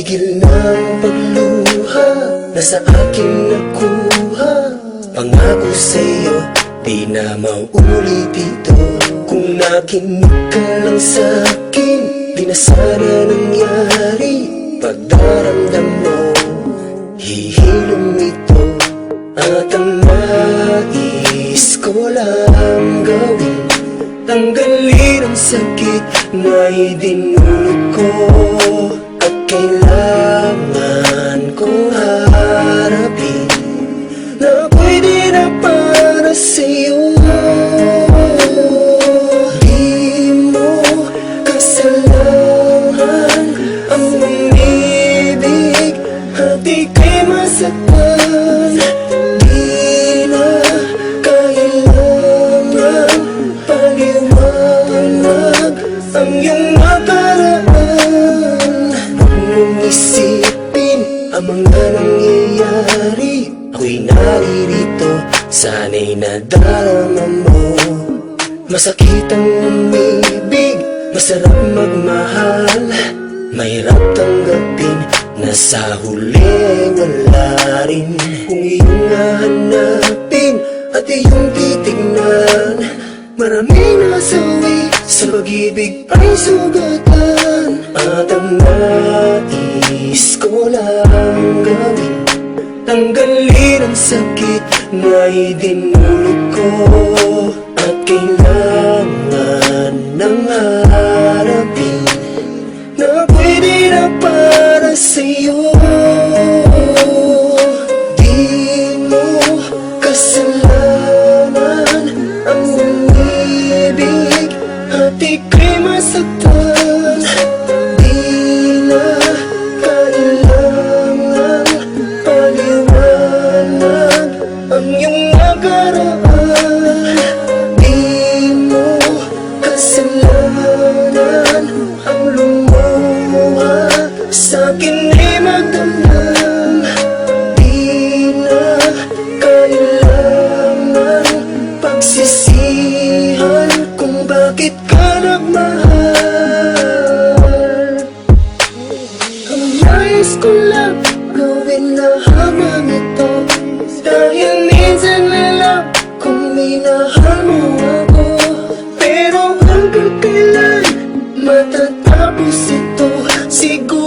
Tigil ng pagluha na sa akin nakuha. Pangako sa'yo, di na mauulit ito. Kung nakinig ka lang sa'kin, di na sana nangyari. Pagdaramdam mo, hihilom ito. At ang nais ko lang gawin, tanggalin ang sakit na idinulot ko. At kailangan kong harapin na pwede na para sa'yo. Di mo kasalanan ang umibig at ika'y masaktan. Di na kailangan paliwanag ang iyong nakaraan. Huwag mong isipin ang mga nangyayari. Ako'y naririto, sana'y nadarama mo. Masakit ang umibig, masarap magmahal. Mahirap tanggapin na sa huli wala rin. Kung iyong hahanapin at iyong titignan, maraming nasawi sa pag-ibig ay sugatan. At ang nais ko lang gawin, tanggalin ang sakit na idinulot ko. At kailangan ng harapin na pwede na para sa'yo. Di mo kasalanan ang umibig at ika'y masaktan. Di na kailangan paliwanag ang iyong nakaraan. Di mo kasalanan ang lumuha sa'kin ay magdamdam. Di na kailangan pagsisihan kung bakit ka nagmahal. Ang nais ko lang gawin na habang ito, dahil minsan alam kung minahal mo ako. Pero hanggang kailan matatapos ito? Siguro